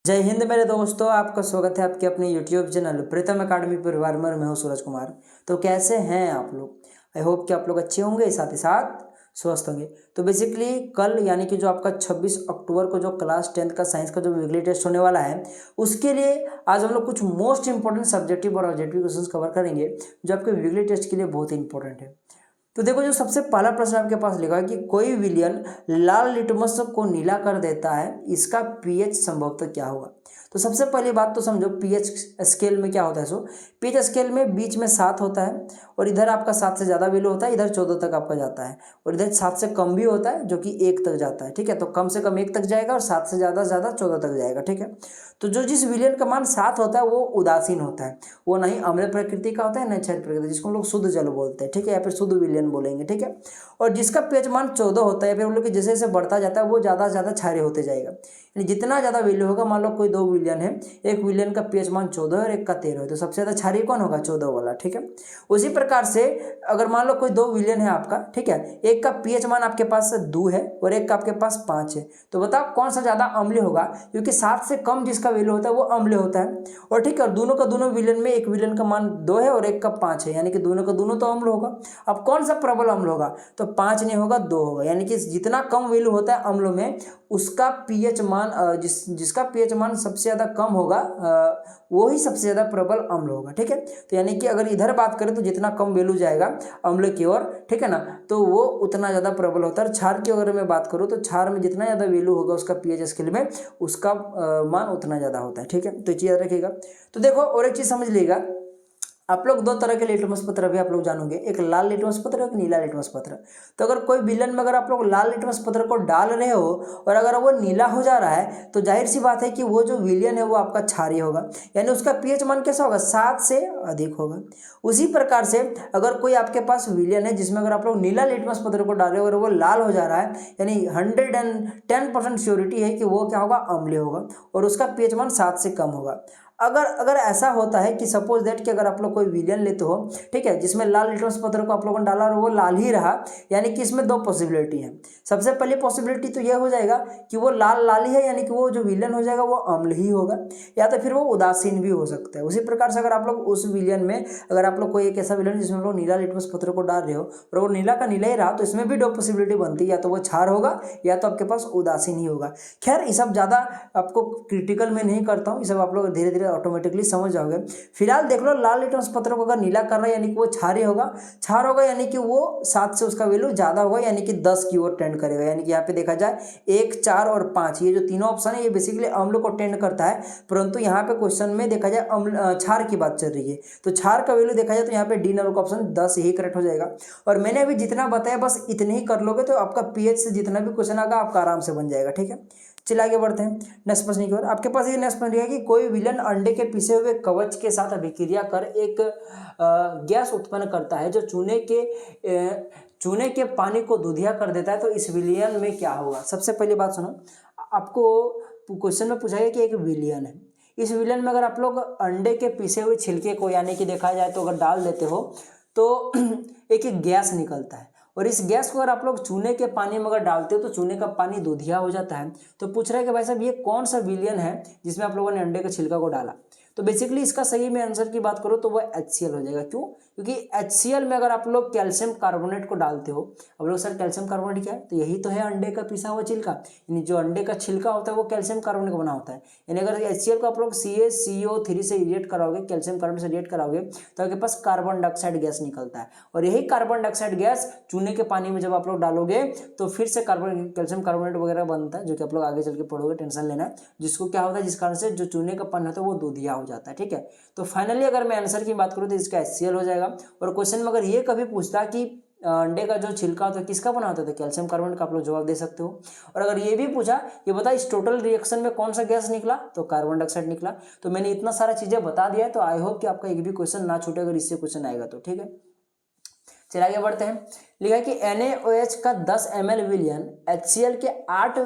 जय हिंद मेरे दोस्तों, आपका स्वागत है आपके अपने यूट्यूब चैनल प्रीतम अकाडमी परिवार में। मैं हूं सूरज कुमार। तो कैसे हैं आप लोग? आई होप कि आप लोग अच्छे होंगे, साथ ही साथ स्वस्थ होंगे। तो बेसिकली कल यानी कि जो आपका 26 अक्टूबर को जो क्लास 10th का साइंस का जो वीकली टेस्ट होने वाला है, उसके लिए आज हम लोग कुछ मोस्ट इंपॉर्टेंट सब्जेक्टिव और ऑब्जेक्टिव क्वेश्चन कवर करेंगे जो आपके वीकली टेस्ट के लिए बहुत इंपॉर्टेंट है। तो देखो, जो सबसे पहला प्रश्न आपके पास लिखा है कि कोई विलयन लाल लिटमस को नीला कर देता है, इसका पीएच संभवतः क्या होगा? तो सबसे पहली बात तो समझो, पीएच स्केल में क्या होता है। सो पीएच स्केल में बीच में 7 होता है और इधर आपका 7 से ज़्यादा वैल्यू होता है, इधर 14 तक आपका जाता है, और इधर 7 से कम भी होता है जो कि 1 तक जाता है। ठीक है, तो कम से कम 1 तक जाएगा और 7 से ज़्यादा 14 तक जाएगा। ठीक है, तो जो जिस विलयन का मान 7 होता है वो उदासीन होता है, वो नहीं अम्ल प्रकृति का होता है न क्षारीय प्रकृति, जिसको हम लोग शुद्ध जल बोलते हैं। ठीक है, या फिर शुद्ध विलयन बोलेंगे। ठीक है, और जिसका पीएच मान 14 होता है, फिर हम लोग कि जैसे जैसे बढ़ता जाता है वो ज़्यादा से ज़्यादा क्षारीय होते जाएगा। यानी जितना ज़्यादा वैल्यू होगा, मान लो कोई 2 विलयन है, एक विलयन का पीएच मान 14 है और एक का 13 है, तो सबसे ज़्यादा क्षारीय कौन होगा? 14 वाला। ठीक है, उसी प्रकार से अगर मान लो कोई 2 विलयन है आपका, ठीक है, एक का पीएच मान आपके पास 2 है और एक का आपके पास 5 है, तो बताओ कौन सा ज़्यादा अम्लीय होगा? क्योंकि 7 से कम जिसका वैल्यू होता है वो अम्लीय होता है। और ठीक है, और दोनों का दोनों विलयन में एक विलयन का मान 2 है और एक का 5 है, यानी कि दोनों का दोनों तो अम्ल होगा। अब कौन सा प्रबल अम्ल होगा? तो 5 नहीं होगा, 2 होगा। यानी कि जितना कम वैल्यू होता है अम्लों में, उसका पीएच मान जिसका पीएच मान सबसे ज़्यादा कम होगा वो ही सबसे ज़्यादा प्रबल अम्ल होगा। ठीक है, तो यानी कि अगर इधर बात करें तो जितना कम वैल्यू जाएगा अम्ल की ओर, ठीक है ना, तो वो उतना ज़्यादा प्रबल होता है। क्षार की अगर मैं बात करूँ तो क्षार में जितना ज़्यादा वैल्यू होगा उसका पीएच स्केल में, उसका मान उतना ज़्यादा होता है। ठीक है, तो ये चीज़ याद रखिएगा। तो देखो, और एक चीज़ समझ लीजिएगा, आप लोग 2 तरह के लिटमस पत्र भी आप लोग जानोगे, एक लाल लिटमस पत्र और एक नीला लिटमस पत्र। तो अगर कोई विलन में अगर आप लोग लाल लिटमस पत्र को डाल रहे हो और अगर वो नीला हो जा रहा है, तो जाहिर सी बात है कि वो जो विलियन है वो आपका क्षारीय होगा, यानी उसका पीएच मान कैसा होगा? 7 से अधिक होगा। उसी प्रकार से अगर कोई आपके पास विलियन है जिसमें अगर आप लोग नीला लिटमस पत्र को डाले और वो लाल हो जा रहा है, यानी 110% श्योरिटी है कि वो क्या होगा? अम्लीय होगा, और उसका पीएच मान 7 से कम होगा। अगर अगर ऐसा होता है कि सपोज दैट कि अगर आप लोग कोई विलियन लेते हो, ठीक है, जिसमें लाल लिटमस पत्र को आप लोगों ने डाला और वो लाल ही रहा, यानी कि इसमें 2 पॉसिबिलिटी है। सबसे पहली पॉसिबिलिटी तो ये हो जाएगा कि वो लाल लाल ही है, यानी कि वो जो विलियन हो जाएगा वो अम्ल ही होगा, या तो फिर वो उदासीन भी हो सकता है। उसी प्रकार से अगर आप लोग उस विलियन में अगर आप लोग कोई एक ऐसा विलियन जिसमें आप लोग नीला लिटमस पत्र को डाल रहे हो और वो नीला का नीला ही रहा, तो इसमें भी 2 पॉसिबिलिटी बनती है, या तो वो क्षार होगा या तो आपके पास उदासीन ही होगा। खैर, ये सब ज़्यादा आपको क्रिटिकल में नहीं करता हूँ, ये सब आप लोग धीरे धीरे ऑटोमेटिकली समझ जाओगे। फिलहाल देख लो, लाल लिटमस पत्र को अगर नीला कर रहा है यानी कि वो क्षारीय होगा। क्षार होगा यानी कि वो 7 से उसका वैल्यू ज़्यादा होगा, यानी कि 10 की ओर टेंड करेगा। यानी कि यहाँ पे देखा जाए 1, 4 और 5, ये जो तीनों ऑप्शन है ये बेसिकली अम्ल को टेंड करता है, परंतु यहाँ पे क्वेश्चन में देखा जाए अम्ल क्षार की बात चल रही है, तो क्षार का वैल्यू देखा जाए तो यहाँ पे डी नंबर का ऑप्शन 10 ही करेक्ट हो जाएगा। और मैंने अभी जितना बताया बस इतने ही कर लोगे तो आपका पीएच से जितना भी क्वेश्चन आएगा आपका आराम से बन जाएगा। ठीक है, चलिए आगे बढ़ते हैं नेक्स्ट प्रश्न की ओर। आपके पास ये नेक्स्ट प्रश्न है कि कोई विलन अंडे के पिसे हुए कवच के साथ अभिक्रिया कर एक गैस उत्पन्न करता है जो चूने के पानी को दूधिया कर देता है, तो इस विलियन में क्या होगा? सबसे पहली बात सुनो, आपको क्वेश्चन में पूछा गया कि एक विलियन है, इस विलियन में अगर आप लोग अंडे के पिसे हुए छिलके को यानी कि देखा जाए तो अगर डाल देते हो तो एक गैस निकलता है, और इस गैस को अगर आप लोग चूने के पानी में अगर डालते हो तो चूने का पानी दूधिया हो जाता है। तो पूछ रहा है कि भाई साहब ये कौन सा विलियन है जिसमें आप लोगों ने अंडे के छिलका को डाला? तो बेसिकली इसका सही में आंसर की बात करो तो वो HCl हो जाएगा। क्यों? क्योंकि HCl में अगर आप लोग कैल्शियम कार्बोनेट को डालते हो, अब लोग सर कैल्शियम कार्बोनेट क्या है? तो यही तो है अंडे का पिसा हुआ छिलका, यानी जो अंडे का छिलका होता है वो कैल्शियम कार्बोनेट का बना होता है। यानी अगर HCl को आप लोग CaCO3 से रिएक्ट कराओगे, कैल्शियम कार्बोनेट से रिएक्ट कराओगे, तो आपके पास कार्बन डाइऑक्साइड गैस निकलता है, और यही कार्बन डाइऑक्साइड गैस चूने के पानी में जब आप लोग डालोगे तो फिर से कैल्शियम कार्बोनेट वगैरह बनता है, जो कि आप लोग आगे चल के पढ़ोगे, टेंशन लेना, जिसको क्या होता है, जिस कारण से जो चूने का पानी होता है वो दूधिया हो जाता है। ठीक है, तो फाइनली अगर मैं आंसर की बात करूँ तो इसका HCl हो जाएगा। और क्वेश्चन में अगर ये कभी पूछता कि अंडे का जो छिलका होता है किसका बना होता है, तो कैल्शियम कार्बोनेट का आप लोग जवाब दे सकते हो। और अगर ये भी पूछा ये बता इस टोटल रिएक्शन में कौन सा गैस निकला, तो कार्बन डाइऑक्साइड निकला। तो मैंने इतना सारा चीजें बता दिया है, तो आई होप कि आपका एक भी क्वेश्चन ना छूटे अगर इससे क्वेश्चन आएगा तो। ठीक है, चलिए आगे बढ़ते हैं। लिखा है कि NaOH का 10 ml विलियन HCl के 8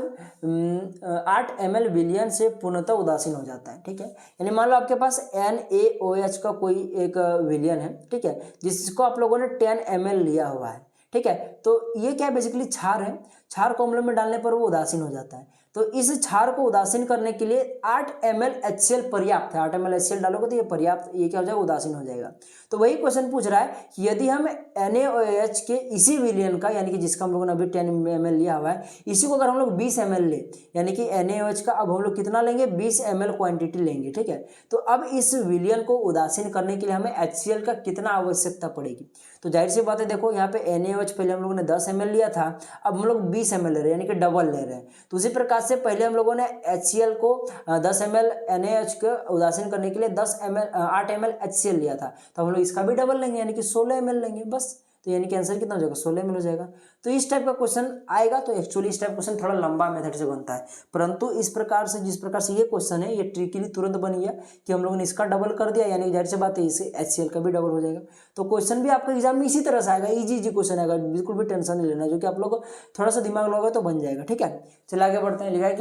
ml विलियन से पूर्णतः उदासीन हो जाता है। ठीक है, यानी मान लो आपके पास NaOH का कोई एक विलियन है, ठीक है, जिसको आप लोगों ने 10 ml लिया हुआ है। ठीक है, तो ये क्या बेसिकली क्षार है, क्षार को अम्ल में डालने पर वो उदासीन हो जाता है। तो इस क्षार को उदासीन करने के लिए 8 ml HCl पर्याप्त है। 8 ml HCl डालोगे तो ये पर्याप्त, ये क्या हो जाएगा, उदासीन हो जाएगा। तो वही क्वेश्चन पूछ रहा है कि यदि हम NaOH के इसी विलियन का, यानी कि जिसका हम लोगों ने अभी 10 ml लिया हुआ है, इसी को अगर हम लोग 20 ml ले, यानी कि NaOH का अब हम लोग कितना लेंगे, 20 ml क्वांटिटी लेंगे, ठीक है। तो अब इस विलियन को उदासीन करने के लिए हमें HCl का कितना आवश्यकता पड़ेगी। तो जाहिर सी बात है, देखो यहाँ पे NaOH पहले हम लोगों ने 10 ml लिया था, अब हम लोग 20 ml ले रहे हैं, यानी कि डबल ले रहे हैं। तो उसी प्रकार से पहले हम लोगों ने HCl को 10 ml NaOH को उदासीन करने के लिए 8 ml HCl लिया था, तो हम लोग इसका भी डबल लेंगे, यानी कि 16 ml लेंगे बस। तो यानी कि आंसर कितना हो जाएगा, 16 ml हो जाएगा। तो इस टाइप का क्वेश्चन आएगा। तो एक्चुअली इस टाइप क्वेश्चन थोड़ा लंबा मेथड से बनता है, परंतु इस प्रकार से, जिस प्रकार से ये क्वेश्चन है, ये ट्रिकली तुरंत बन गया कि हम लोगों ने इसका डबल कर दिया, यानी जाहिर सी बात है इसे HCl का भी डबल हो जाएगा। तो क्वेश्चन भी आपका एग्जाम में इसी तरह से आएगा, इजी क्वेश्चन आएगा, बिल्कुल भी टेंशन नहीं लेना, जो कि आप लोग थोड़ा सा दिमाग लगाओगे तो बन जाएगा, ठीक है। चलिए आगे बढ़ते हैं। लिखा है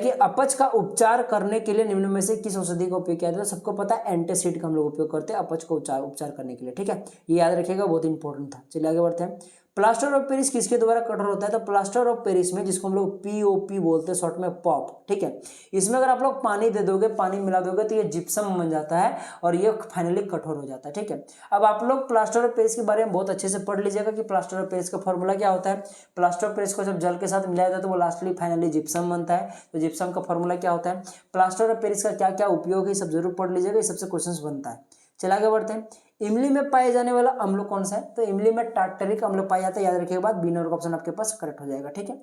कि अपच का उपचार करने के लिए निम्न में से किस औषधि का उपयोग किया जाता है। सबको पता है एंटासिड का हम लोग उपयोग करते हैं अपच को उपचार करने के लिए, ठीक है। ये याद रखिएगा, बहुत इंपॉर्टेंट था। चलिए आगे बढ़ते हैं। प्लास्टर ऑफ पेरिस किसके द्वारा कठोर होता है। तो प्लास्टर ऑफ पेरिस में, जिसको हम लोग POP बोलते हैं शॉर्ट में, पॉप, ठीक है, इसमें अगर आप लोग पानी दे दोगे, पानी मिला दोगे, तो ये जिप्सम बन जाता है और ये फाइनली कठोर हो जाता है, ठीक है। अब आप लोग प्लास्टर ऑफ पेरिस के बारे में बहुत अच्छे से पढ़ लीजिएगा कि प्लास्टर ऑफ पेरिस का फॉर्मूला क्या होता है। प्लास्टर ऑफ पेरिस को जब जल के साथ मिलाया जाता है तो वो लास्टली फाइनली जिप्सम बनता है। तो जिप्सम का फॉर्मूला क्या होता है, प्लास्टर ऑफ पेरिस का क्या क्या उपयोग है, सब जरूर पढ़ लीजिएगा, ये सबसे क्वेश्चन बनता है। चलिए आगे बढ़ते हैं। इमली में पाए जाने वाला अम्ल कौन सा है। तो इमली में टार्टरिक अम्ल पाया जाता है। याद रखिएगा बात, बी नंबर का ऑप्शन आपके पास करेक्ट हो जाएगा, ठीक है।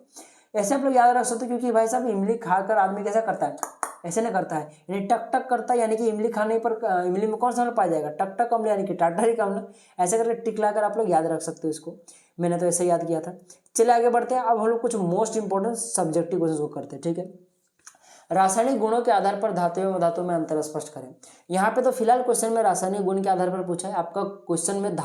ऐसे आप लोग याद रख सकते हो, क्योंकि भाई साहब इमली खाकर आदमी कैसा करता है, ऐसे नहीं करता है, यानी टक टक करता है, यानी कि इमली खाने पर इमली में कौन सा अम्ल पाया जाएगा, टक टक अम्ल, यानी कि टार्टरिक अम्ल। ऐसे करके टिक लाकर आप लोग याद रख सकते हो इसको, मैंने तो ऐसे याद किया था। चलिए आगे बढ़ते हैं। अब हम लोग कुछ मोस्ट इंपॉर्टेंट सब्जेक्टिव क्वेश्चन को करते हैं, ठीक है। रासायनिक गुणों के आधार पर धातु एवं धातु में अंतर स्पष्ट करें। यहाँ पे तो फिलहाल क्वेश्चन में रासायनिक गुण के आधार पर पूछा है, आपका क्वेश्चन में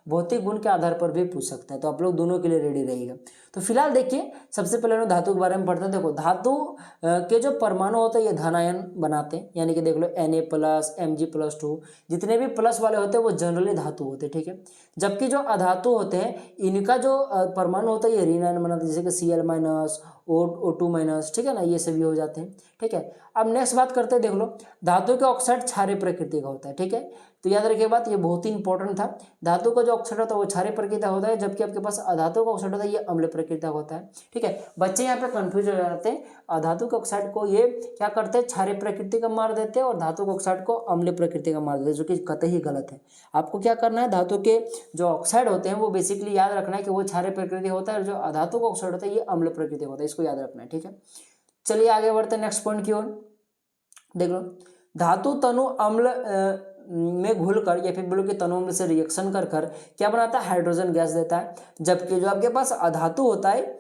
भौतिक गुण के आधार पर भी पूछ सकता है, तो आप लोग दोनों के लिए रेडी रहिएगा। तो फिलहाल देखिए, सबसे पहले हम धातु के बारे में पढ़ते हैं। देखो, धातु के जो परमाणु होते हैं ये धनायन बनाते हैं, यानी कि देख लो Na+, Mg+2, जितने भी प्लस वाले होते हैं वो जनरली धातु होते हैं, ठीक है। जबकि जो अधातु होते हैं इनका जो परमाणु होता है ये ऋण आयन बनाते हैं, जैसे कि Cl-, O2-, ठीक है ना, ये सभी हो जाते हैं, ठीक है। अब नेक्स्ट बात करते हैं। देख लो, धातु के ऑक्साइड क्षारीय प्रकृति का होता है, ठीक है। तो याद रखिए बात, ये बहुत ही इंपॉर्टेंट था। धातु का जो ऑक्साइड होता है वो क्षारीय प्रकृति का होता है, जबकि आपके पास अधातु का ऑक्साइड होता है ये अम्ल प्रकृति का होता है, ठीक है। बच्चे यहाँ पे कंफ्यूज हो जाते हैं, अधातु के ऑक्साइड को ये क्या करते हैं, क्षारीय प्रकृति का मार देते हैं, और धातु के ऑक्साइड को अम्ल प्रकृति का मार देते हैं, जो कि कतई गलत है। आपको क्या करना है, धातु के जो ऑक्साइड होते हैं वो बेसिकली याद रखना है कि वो क्षारीय प्रकृति होता है, और जो अधातु का ऑक्साइड होता है ये अम्ल प्रकृति होता है, इसको याद रखना है, ठीक है। चलिए आगे बढ़ते हैं नेक्स्ट पॉइंट की ओर। देख लो, धातु तनु अम्ल में घुलकर, या फिर बोलो कि तनु अम्ल से रिएक्शन कर क्या बनाता है, हाइड्रोजन गैस देता है। जबकि जो आपके पास अधातु होता है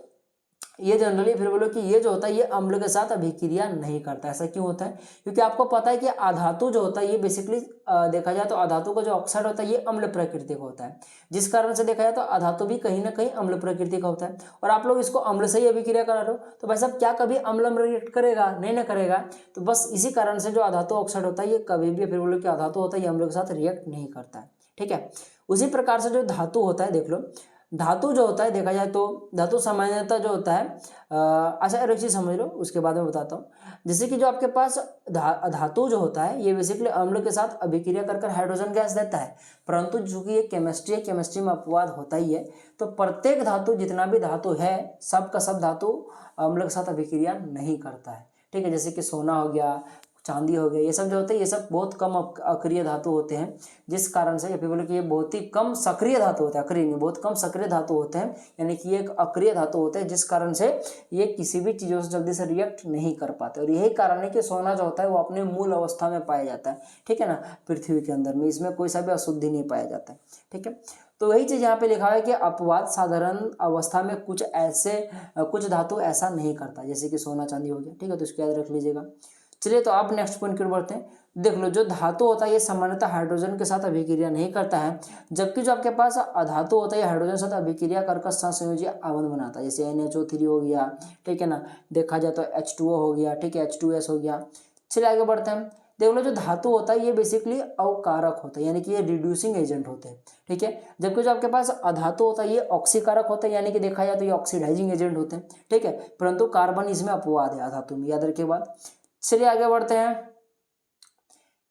ये जनरली, फिर बोलो कि ये जो होता है ये अम्ल के साथ अभिक्रिया नहीं करता। ऐसा क्यों होता है, क्योंकि आपको पता है कि अधातु जो होता है ये बेसिकली देखा जाए तो अधातु का जो ऑक्साइड होता है ये अम्ल प्रकृति का होता है, जिस कारण से देखा जाए तो अधातु भी कहीं ना कहीं अम्ल प्रकृति का होता है। और आप लोग इसको अम्ल से ही अभिक्रिया करा लो, तो भाई साहब क्या कभी अम्ल रिएक्ट करेगा, नहीं ना करेगा। तो बस इसी कारण से जो अधातु ऑक्साइड होता है ये कभी भी, फिर बोलो कि अधातु होता है ये अम्ल के साथ रिएक्ट नहीं करता है, ठीक है। उसी प्रकार से जो धातु होता है, देख लो, धातु जो होता है देखा जाए तो धातु सामान्यतः जो होता है, अच्छा एक चीज़ समझ लो, उसके बाद में बताता हूँ। जैसे कि जो आपके पास धातु जो होता है ये बेसिकली अम्ल के साथ अभिक्रिया कर हाइड्रोजन गैस देता है, परंतु चूंकि ये केमिस्ट्री है, केमिस्ट्री में अपवाद होता ही है। तो प्रत्येक धातु, जितना भी धातु है, सब का सब धातु अम्ल के साथ अभिक्रिया नहीं करता है, ठीक है। जैसे कि सोना हो गया, चांदी हो गया, ये सब जो होते हैं ये सब बहुत कम अक्रिय धातु होते हैं, जिस कारण से, या फिर बोले कि ये बहुत ही कम सक्रिय धातु होते हैं, अक्रिय नहीं, बहुत कम सक्रिय धातु होते हैं, यानी कि ये एक अक्रिय धातु होते हैं, जिस कारण से ये किसी भी चीज़ों से जल्दी से रिएक्ट नहीं कर पाते। और यही कारण है कि सोना जो होता है वो अपने मूल अवस्था में पाया जाता है, ठीक है ना, पृथ्वी के अंदर में, इसमें कोई सा भी अशुद्धि नहीं पाया जाता है, ठीक है। तो वही चीज़ यहाँ पे लिखा है कि अपवाद साधारण अवस्था में कुछ धातु ऐसा नहीं करता, जैसे कि सोना चांदी हो गया, ठीक है। तो इसको याद रख लीजिएगा। चलिए तो आप नेक्स्ट पॉइंट की ओर बढ़ते हैं। देख लो, जो धातु होता है ये सामान्यतः हाइड्रोजन के साथ अभिक्रिया नहीं करता है, जबकि जो आपके पास अधातु होता है ये हाइड्रोजन के साथ अभिक्रिया कर सहसंयोजी आबंध बनाता है, जैसे NHO3 हो गया, ठीक है ना, देखा जाए तो H2O हो गया, ठीक है, H2S हो गया। चलिए आगे बढ़ते हैं। देख लो जो धातु होता है ये बेसिकली अवकारक होता है, यानी कि ये रिड्यूसिंग एजेंट होते हैं, ठीक है। जबकि जो आपके पास अधातु होता है ये ऑक्सीकारक होता है, यानी कि देखा जाए तो ये ऑक्सीडाइजिंग एजेंट होते हैं, ठीक है। परंतु कार्बन इसमें अपवाद है अधातु में, याद रखिए बात। चलिए आगे बढ़ते हैं।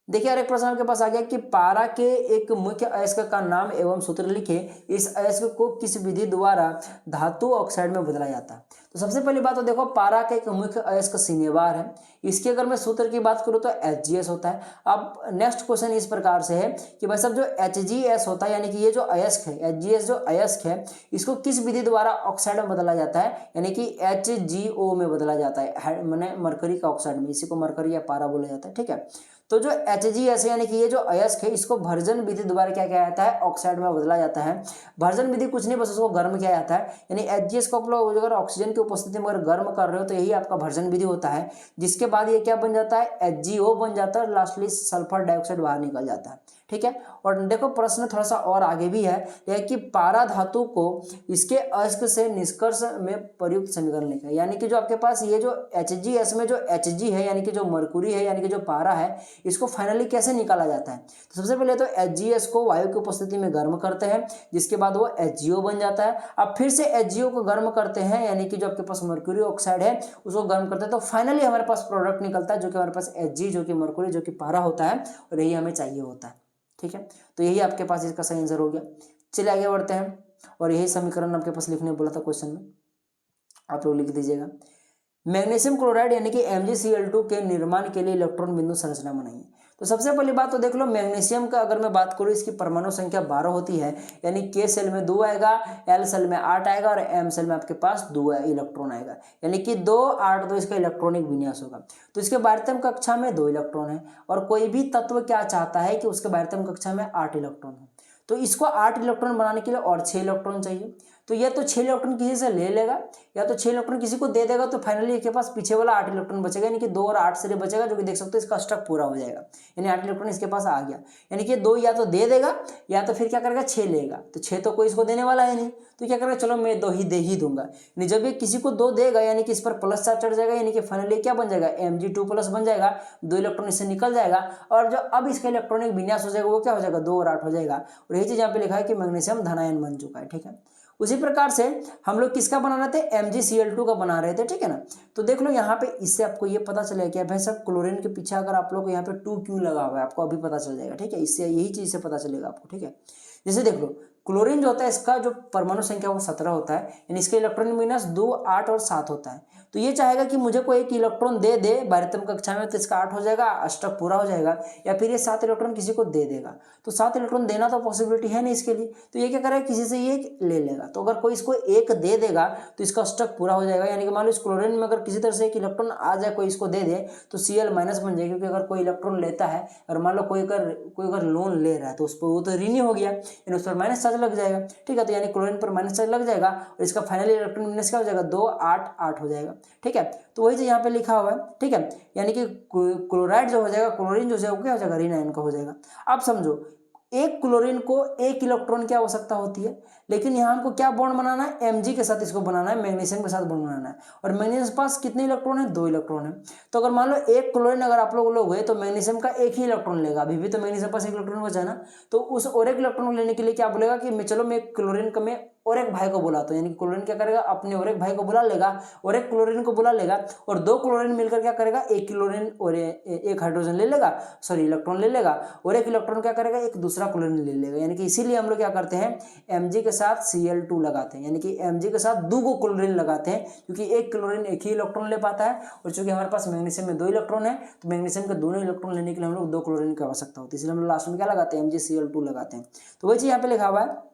देखिए और एक प्रश्न आपके पास आ गया कि पारा के एक मुख्य अयस्क का नाम एवं सूत्र लिखे, इस अयस्क को किस विधि द्वारा धातु ऑक्साइड में बदला जाता है। तो सबसे पहली बात तो देखो पारा का एक मुख्य अयस्क सिनेबार है, इसकी अगर मैं सूत्र की बात करूँ तो HGS होता है। अब नेक्स्ट क्वेश्चन इस प्रकार से है कि भाई सब जो HGS होता है, यानी कि ये जो अयस्क है HGS जो अयस्क है, इसको किस विधि द्वारा ऑक्साइड में बदला जाता है, यानी कि HGO में बदला जाता है, मैंने मरकरी का ऑक्साइड में, इसी को मरकरी या पारा बोला जाता है, ठीक है। तो जो HGS यानी कि ये जो अयस्क है इसको भर्जन विधि द्वारा क्या किया जाता है, ऑक्साइड में बदला जाता है। भर्जन विधि कुछ नहीं, बस उसको गर्म किया जाता है, यानी HGS को आप लोग अगर ऑक्सीजन की उपस्थिति में अगर गर्म कर रहे हो तो यही आपका भर्जन विधि होता है, जिसके बाद ये क्या बन जाता है, HGO बन जाता है, लास्टली सल्फर डाइऑक्साइड बाहर निकल जाता है, ठीक है। और देखो प्रश्न थोड़ा सा और आगे भी है, यह कि पारा धातु को इसके अयस्क से निष्कर्ष में प्रयुक्त समीकरण लिखा, यानी कि जो आपके पास ये जो HGS में जो Hg है, यानी कि जो मरकुरी है, यानी कि जो पारा है, इसको फाइनली कैसे निकाला जाता है। तो सबसे पहले तो HGS को वायु की उपस्थिति में गर्म करते हैं, जिसके बाद वो HGO बन जाता है। अब फिर से HGO को गर्म करते हैं, यानी कि जो आपके पास मरकुरी ऑक्साइड है उसको गर्म करते हैं, तो फाइनली हमारे पास प्रोडक्ट निकलता है जो कि हमारे पास Hg जो कि मरकुरी जो कि पारा होता है, और यही हमें चाहिए होता है, ठीक है। तो यही आपके पास इसका सही आंसर हो गया। चलिए आगे बढ़ते हैं, और यही समीकरण आपके पास लिखने बोला था क्वेश्चन में, आप लोग लिख दीजिएगा। मैग्नीशियम क्लोराइड यानी कि MgCl2 के निर्माण के लिए इलेक्ट्रॉन बिंदु संरचना बनाइए। तो सबसे पहली बात तो देख लो, मैग्नीशियम का अगर मैं बात करूँ इसकी परमाणु संख्या 12 होती है, यानी K सेल में 2 आएगा, L सेल में 8 आएगा, और M सेल में आपके पास 2 इलेक्ट्रॉन आएगा, यानी कि 2 8 2 इसका इलेक्ट्रॉनिक विन्यास होगा। तो इसके बाह्यतम कक्षा में 2 इलेक्ट्रॉन है, और कोई भी तत्व क्या चाहता है कि उसके बाह्यतम कक्षा में 8 इलेक्ट्रॉन है, तो इसको 8 इलेक्ट्रॉन बनाने के लिए और 6 इलेक्ट्रॉन चाहिए। तो या तो 6 इलेक्ट्रॉन किसी से ले लेगा, या तो 6 इलेक्ट्रॉन किसी को दे देगा, तो फाइनली इसके पास पीछे वाला 8 इलेक्ट्रॉन बचेगा, यानी कि 2 और 8 से बचेगा, जो कि देख सकते हो इसका अष्टक पूरा हो जाएगा, यानी 8 इलेक्ट्रॉन इसके पास आ गया। यानी कि 2 या तो दे देगा, या तो फिर क्या करेगा 6 लेगा, तो 6 तो कोई इसको देने वाला है नहीं, तो क्या करेगा, चलो मैं 2 ही दे ही दूंगा। यानी जब ये किसी को 2 देगा, यानी कि इस पर प्लस चार्ज चढ़ जाएगा, यानी कि फाइनली क्या बन जाएगा, Mg2+ बन जाएगा, 2 इलेक्ट्रॉन इससे निकल जाएगा, और जो अब इसका इलेक्ट्रॉनिक विन्यास हो जाएगा वो क्या हो जाएगा, 2 और 8 हो जाएगा। और यही चीज यहाँ पे लिखा है कि मैग्नीशियम धनायन बन चुका है, ठीक है। उसी प्रकार से हम लोग किसका बना रहे थे, MgCl2 का बना रहे थे, ठीक है ना। तो देख लो यहाँ पे इससे आपको ये पता चलेगा कि भाई सब क्लोरीन के पीछे अगर आप लोग को यहाँ पे 2 क्यों लगा हुआ है, आपको अभी पता चल जाएगा, ठीक है। इससे यही चीज से पता चलेगा आपको, ठीक है। जैसे देख लो क्लोरीन जो होता है इसका जो परमाणु संख्या वो 17 होता है, यानी इसके इलेक्ट्रॉन विन्यास 2 8 और 7 होता है। तो ये चाहेगा कि मुझे कोई एक इलेक्ट्रॉन दे दे बाह्यतम कक्षा में, तो इसका 8 हो जाएगा, अष्टक पूरा हो जाएगा, या फिर ये 7 इलेक्ट्रॉन किसी को दे देगा, तो 7 इलेक्ट्रॉन देना तो पॉसिबिलिटी है नहीं इसके लिए, तो ये क्या करेगा, किसी से ये ले लेगा। तो अगर कोई इसको एक दे देगा तो इसका अष्टक पूरा हो जाएगा, यानी कि मान लो इस क्लोरीन में अगर किसी तरह से एक इलेक्ट्रॉन आ जाए, कोई इसको दे दे, तो Cl- बन जाएगा, क्योंकि अगर कोई इलेक्ट्रॉन लेता है, और मान लो कोई अगर लोन ले रहा है, तो उस पर वो तो ऋणी हो गया, यानी उस पर माइनस चार्ज लग जाएगा, ठीक है। तो यानी क्लोरीन पर माइनस चार्ज लग जाएगा, और इसका फाइनल इलेक्ट्रॉन विन्यास क्या हो जाएगा, 2 8 8 हो जाएगा, ठीक है। तो वही चीज यहाँ पे लिखा हुआ है, ठीक है। यानी कि क्लोराइड जो हो जाएगा, क्लोरीन जो है वो क्या हो जाएगा, ऋण आयन का हो जाएगा। अब समझो एक क्लोरीन को 1 इलेक्ट्रॉन की आवश्यकता होती है, लेकिन यहाँ हमको क्या बॉन्ड बनाना है, Mg के साथ इसको बनाना है, मैग्नीशियम के साथ बॉन्ड बनाना है, और मैग्नीशियम के पास कितने इलेक्ट्रॉन है, 2 इलेक्ट्रॉन है। तो अगर मान लो एक क्लोरीन अगर आप लोग लोगे तो मैग्नीशियम का 1 ही इलेक्ट्रॉन लेगा, अभी भी तो मैग्नीशियम पास 1 इलेक्ट्रॉन बचा है ना, तो उस और 1 इलेक्ट्रॉन लेने के लिए क्या बोलेगा कि मैं चलो मैं क्लोरीन का मैं और एक भाई को बुलाता हूं, यानी कि क्लोरीन क्या करेगा, अपने और एक भाई को बुला लेगा, और एक क्लोरीन को बुला लेगा, और 2 क्लोरीन मिलकर क्या करेगा, 1 क्लोरीन और एक हाइड्रोजन ले लेगा, सॉरी इलेक्ट्रॉन ले लेगा, और 1 इलेक्ट्रॉन क्या करेगा, एक दूसरा क्लोरीन ले लेगा। यानी कि इसीलिए हम लोग क्या करते हैं, Mg के साथ Cl2 लगाते हैं, यानी कि Mg के साथ 2 क्लोरीन लगाते हैं, क्योंकि एक क्लोरीन 1 ही इलेक्ट्रॉन ले पाता है, और चूंकि हमारे पास मैग्नीशियम में 2 इलेक्ट्रॉन है, तो मैग्नीशियम के दोनों इलेक्ट्रॉन लेने के लिए हम लोग 2 क्लोरीन की आवश्यकता होती है, इसलिए हम लोग लास्ट में क्या लगाते हैं, MgCl2 लगाते हैं। तो वही चीज यहाँ पे लिखा हुआ है,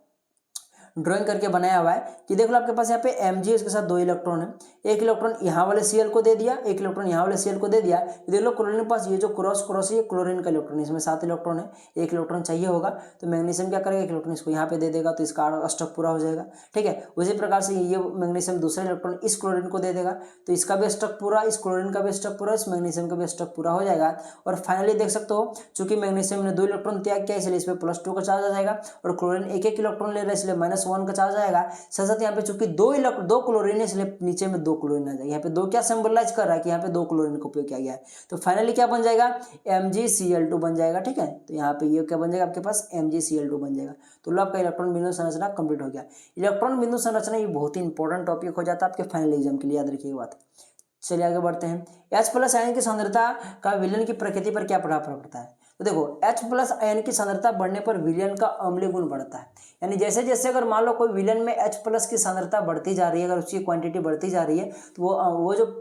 ड्राइंग करके बनाया हुआ है कि देख लो आपके पास यहाँ पे Mg के साथ 2 इलेक्ट्रॉन है, 1 इलेक्ट्रॉन यहाँ वाले Cl को दे दिया, 1 इलेक्ट्रॉन यहाँ वाले Cl को दे दिया। देख लो क्लोरीन के पास ये जो क्रॉस है, ये क्लोरीन का इलेक्ट्रॉन, इसमें 7 इलेक्ट्रॉन है, 1 इलेक्ट्रॉन चाहिए होगा, तो मैग्नीशियम क्या करेगा, 1 इलेक्ट्रॉन इसको यहाँ पे दे देगा, तो इसका अष्टक पूरा हो जाएगा, ठीक है। उसी प्रकार से ये मैग्नीशियम दूसरा इलेक्ट्रॉन इस क्लोरीन को दे देगा, तो इसका भी अष्टक पूरा, इस क्लोरीन का भी अष्टक पूरा, इस मैग्नीशियम का भी अष्टक पूरा हो जाएगा। और फाइनली देख सकते हो चूंकि मैग्नीशियम ने 2 इलेक्ट्रॉन त्याग किया, इसलिए इस पर +2 का चार्ज आ जाएगा, और क्लोरीन 1 1 इलेक्ट्रॉन ले रहा है, इसलिए -1 का चार्ज आएगा, साथ साथ यहाँ पे चूंकि दो क्लोरीन है इसलिए नीचे में 2 क्लोरीन आ जाएगा। यहाँ पे 2 क्या सिंबलाइज कर रहा है कि यहाँ पे 2 क्लोरीन का उपयोग किया गया है। तो फाइनली क्या बन जाएगा, MgCl2 बन जाएगा। ठीक है, तो यहाँ पे ये क्या बन जाएगा आपके पास, MgCl2 बन जाएगा। तो लो आपका इलेक्ट्रॉन बिंदु संरचना कंप्लीट हो गया। इलेक्ट्रॉन बिंदु संरचना ये बहुत ही इंपॉर्टेंट टॉपिक हो जाता है आपके फाइनल एग्जाम के लिए, याद रखिएगा बात। चलिए आगे बढ़ते हैं। H+ आयन की सांद्रता का विलयन की प्रकृति पर क्या प्रभाव पड़ता है। तो देखो H+ आयन की सांद्रता बढ़ने पर विलयन का अम्लीय गुण बढ़ता है। यानी जैसे जैसे अगर मान लो कोई विलयन में H+ की सांद्रता बढ़ती जा रही है, अगर उसकी क्वांटिटी बढ़ती जा रही है तो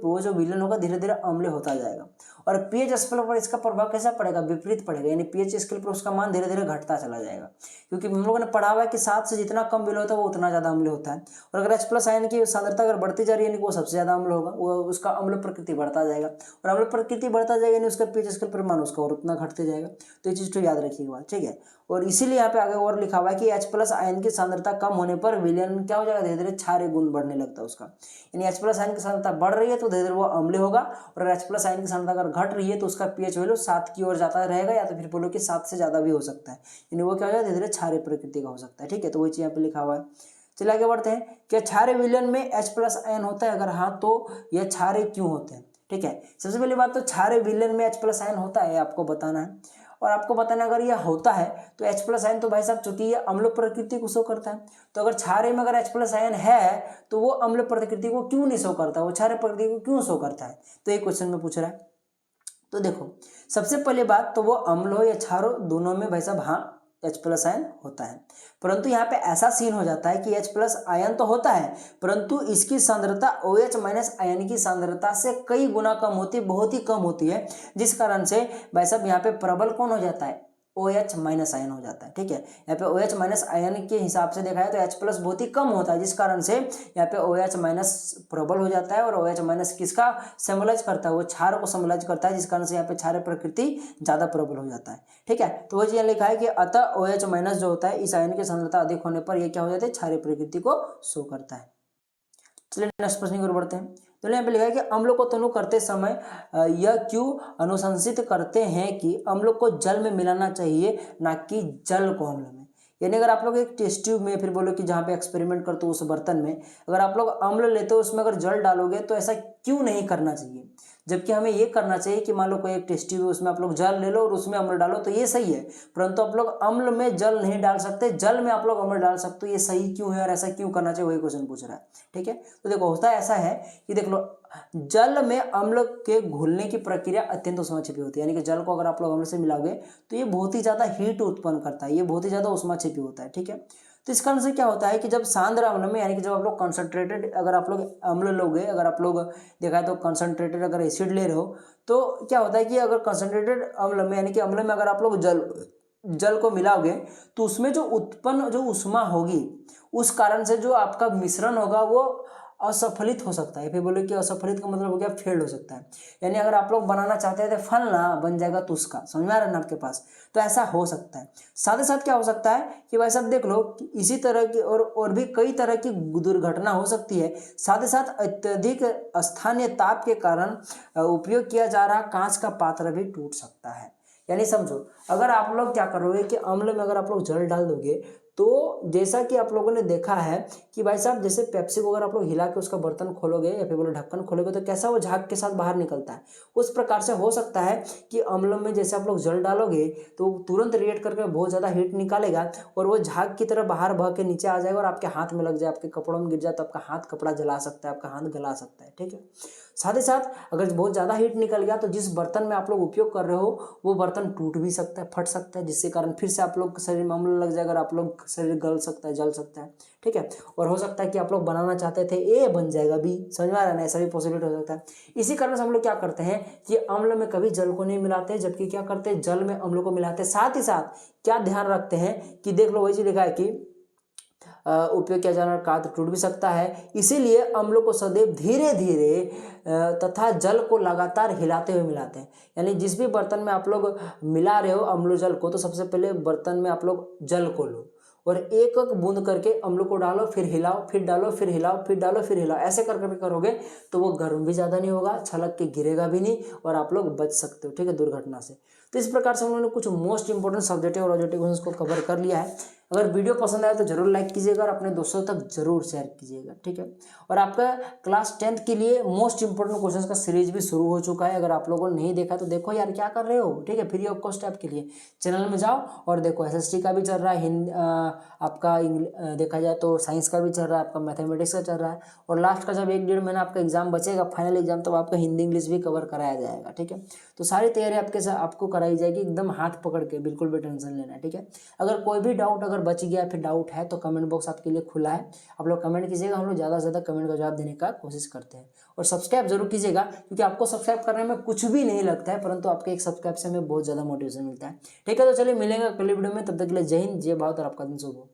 वो जो विलयन होगा धीरे धीरे अम्लीय होता जाएगा। और pH स्केल पर इसका प्रभाव कैसा पड़ेगा, विपरीत पड़ेगा। यानी pH स्केल पर उसका मान धीरे धीरे घटता चला जाएगा, क्योंकि हम लोगों ने पढ़ा हुआ है कि 7 से जितना कम विलय होता है वो उतना ज़्यादा अम्ल होता है। और अगर H+ आयन की सांद्रता अगर बढ़ती जा रही है यानी वो सबसे ज़्यादा अम्ल होगा, वो उसका अम्ल प्रकृति बढ़ता जाएगा। और अम्ल प्रकृति बढ़ता जाएगा यानी उसका pH स्केल पर मान उसका और उतना घटते जाएगा। तो ये चीज़ तो याद रखिएगा, ठीक है। और इसीलिए यहाँ पे आगे और लिखा हुआ है कि H+ आयन की सांद्रता कम होने पर विलयन क्या हो जाएगा, धीरे धीरे क्षारीय गुण बढ़ने लगता है उसका। यानी H+ आयन की सांद्रता बढ़ रही है तो धीरे धीरे वो अम्लीय होगा, और H+ आयन की सांद्रता अगर घट रही है तो उसका pH वैल्यू 7 की ओर जाता रहेगा, या तो फिर बोलो कि 7 से ज़्यादा भी हो सकता है। यानी वो क्या हो जाएगा, धीरे धीरे क्षारीय प्रकृति का हो सकता है। ठीक है, तो वही चीज़ यहाँ पे लिखा हुआ है। चलिए आगे बढ़ते हैं। क्या क्षारीय विलयन में H+ आयन होता है, अगर हाँ तो यह क्षारीय क्यों होते हैं। ठीक है, सबसे पहली बात तो क्षारीय विलयन में H+ आयन होता है आपको बताना है। और आपको बताना अगर यह होता है तो H+ आयन तो भाई साहब चूंकि ये अम्ल प्रकृति को शो करता है, तो अगर क्षारीय में अगर H+ आयन है तो वो अम्ल प्रकृति को क्यों नहीं शो करता, वो क्षारीय प्रकृति को क्यों शो करता है, तो ये क्वेश्चन में पूछ रहा है। तो देखो सबसे पहली बात तो वो अम्ल हो या क्षार हो, दोनों में भाई साहब हाँ H+ आयन होता है। परंतु यहाँ पे ऐसा सीन हो जाता है कि H+ आयन तो होता है परंतु इसकी सांद्रता OH- आयन की सांद्रता से कई गुना कम होती है, बहुत ही कम होती है, जिस कारण से भाई साहब यहाँ पे प्रबल कौन हो जाता है, OH- आयन हो जाता है। ठीक है, यहाँ पे OH- आयन के हिसाब से देखा है तो H+ बहुत ही कम होता है, जिस कारण से यहाँ पे OH- प्रबल हो जाता है। और OH- किसका सिंबलाइज करता है, वो क्षार को सिंबलाइज करता है, जिस कारण से यहाँ पे क्षार प्रकृति ज्यादा प्रबल हो जाता है। ठीक है, तो वो चीज लिखा है कि अतः OH- जो होता है इस आयन की सांद्रता अधिक होने पर यह क्या हो जाता है, क्षारीय प्रकृति को शो करता है। चलिए नेक्स्ट प्रश्न की ओर बढ़ते हैं। तो यहाँ पे लिखा है कि अम्लों को तनु करते समय यह क्यों अनुशंसित करते हैं कि अम्लों को जल में मिलाना चाहिए, ना कि जल को अम्ल में। यानी अगर आप लोग एक टेस्ट ट्यूब में, फिर बोलो कि जहाँ पे एक्सपेरिमेंट करते हो उस बर्तन में अगर आप लोग अम्ल लेते हो उसमें अगर जल डालोगे तो ऐसा क्यों नहीं करना चाहिए, जबकि हमें ये करना चाहिए कि मान लो कोई एक टेस्ट ट्यूब है उसमें आप लोग जल ले लो और उसमें अम्ल डालो तो ये सही है, परंतु आप लोग अम्ल में जल नहीं डाल सकते, जल में आप लोग अम्ल डाल सकते हो, ये सही क्यों है और ऐसा क्यों करना चाहिए, वही क्वेश्चन पूछ रहा है। ठीक है, तो देखो होता ऐसा है कि देख लो जल में अम्ल के घुलने की प्रक्रिया अत्यंत उष्मा छिपी होती है। यानी कि जल को अगर आप लोग अम्ल से मिलाओगे तो ये बहुत ही ज्यादा हीट उत्पन्न करता है, ये बहुत ही ज्यादा उष्मा छिपी होता है। ठीक है, तो इस कारण से क्या होता है कि जब सांद्र अम्ल में यानी कि जब आप लोग कंसंट्रेटेड अगर आप लोग अम्ल लोगे, अगर आप लोग देखा है तो कंसंट्रेटेड अगर एसिड ले रहे हो तो क्या होता है कि अगर कंसंट्रेटेड अम्ल में यानी कि अम्ल में अगर आप लोग जल को मिलाओगे तो उसमें जो उत्पन्न जो उष्मा होगी उस कारण से जो आपका मिश्रण होगा वो असफलित हो सकता है। फिर बोले कि असफलित का मतलब हो गया फेल हो सकता है। यानी अगर आप लोग बनाना चाहते हैं तो फल ना बन जाएगा तुस्का, समझ में आ रहा है ना आपके पास, तो ऐसा हो सकता है। साथ ही साथ क्या हो सकता है कि भाई साहब देख लो कि इसी तरह की और भी कई तरह की दुर्घटना हो सकती है। साथ ही साथ अत्यधिक स्थानीय ताप के कारण उपयोग किया जा रहा कांच का पात्र भी टूट सकता है। यानी समझो अगर आप लोग क्या करोगे कि अम्ल में अगर आप लोग जल डाल दोगे तो जैसा कि आप लोगों ने देखा है कि भाई साहब जैसे पेप्सी को अगर आप लोग हिला के उसका बर्तन खोलोगे या फिर बोलो ढक्कन खोलोगे तो कैसा वो झाग के साथ बाहर निकलता है, उस प्रकार से हो सकता है कि अम्ल में जैसे आप लोग जल डालोगे तो तुरंत रिएक्ट करके बहुत ज़्यादा हीट निकालेगा और वो झाग की तरह बाहर बह के नीचे आ जाएगा और आपके हाथ में लग जाए, आपके कपड़ों में गिर जाए तो आपका हाथ कपड़ा जला सकता है, आपका हाथ गला सकता है। ठीक है, साथ ही साथ अगर बहुत ज़्यादा हीट निकल गया तो जिस बर्तन में आप लोग उपयोग कर रहे हो वो बर्तन टूट भी सकता है, फट सकता है, जिसके कारण फिर से आप लोग शरीर में अम्ल लग जाएगा और आप लोग शरीर गल सकता है, जल सकता है। ठीक है, और हो सकता है कि आप लोग बनाना चाहते थे ए बन जाएगा बी, समझ में आ रहा है ना, ऐसा भी पॉसिबिलिटी हो सकता है। इसी कारण से हम लोग क्या करते हैं कि अम्ल में कभी जल को नहीं मिलाते, जबकि क्या करते हैं जल में अम्ल को मिलाते हैं। साथ ही साथ क्या ध्यान रखते हैं कि देख लो वही चीज लिखा है कि उपयोग किया जाना कांच टूट भी सकता है, इसीलिए अम्लों को सदैव धीरे धीरे तथा जल को लगातार हिलाते हुए मिलाते हैं। यानी जिस भी बर्तन में आप लोग मिला रहे हो अम्ल जल को तो सबसे पहले बर्तन में आप लोग जल को लो और एक एक बूंद करके अम्ल को डालो, फिर हिलाओ, फिर डालो, फिर हिलाओ, फिर डालो, फिर हिलाओ, ऐसे कर करके करोगे तो वो गर्म भी ज़्यादा नहीं होगा, छलक के गिरेगा भी नहीं और आप लोग बच सकते हो। ठीक है, दुर्घटना से। तो इस प्रकार से हम लोगों ने कुछ मोस्ट इंपोर्टेंट सब्जेक्टिव और ऑब्जेक्टिव क्वेश्चंस को कवर कर लिया है। अगर वीडियो पसंद आए तो जरूर लाइक कीजिएगा और अपने दोस्तों तक जरूर शेयर कीजिएगा, ठीक है। और आपका क्लास 10th के लिए मोस्ट इंपॉर्टेंट क्वेश्चंस का सीरीज भी शुरू हो चुका है। अगर आप लोगों ने नहीं देखा तो देखो यार, क्या कर रहे हो, ठीक है। फ्री ऑफ कॉस्ट आपके लिए चैनल में जाओ और देखो। एसएसटी का भी चल रहा है, हिंदी आपका देखा जाए तो साइंस का भी चल रहा है, आपका मैथमेटिक्स का चल रहा है, और लास्ट का जब 1-1.5 महीना आपका एग्जाम बचेगा, फाइनल एग्जाम, तब आपका हिंदी इंग्लिश भी कवर कराया जाएगा, ठीक है। तो सारी तैयारी आपके साथ आपको कराई जाएगी एकदम हाथ पकड़ के, बिल्कुल भी टेंशन लेना है, ठीक है। अगर कोई भी डाउट अगर बच गया, फिर डाउट है तो कमेंट बॉक्स आपके लिए खुला है, आप लोग कमेंट कीजिएगा, हम लोग ज़्यादा से ज़्यादा कमेंट का जवाब देने का कोशिश करते हैं। और सब्सक्राइब जरूर कीजिएगा, क्योंकि आपको सब्सक्राइब करने में कुछ भी नहीं लगता है, परंतु आपके एक सब्सक्राइब से हमें बहुत ज़्यादा मोटिवेशन मिलता है, ठीक है। तो चलिए मिलेंगे अगले वीडियो में, तब तक के लिए जय हिंद, जय भारत और आपका दिन शुभ हो।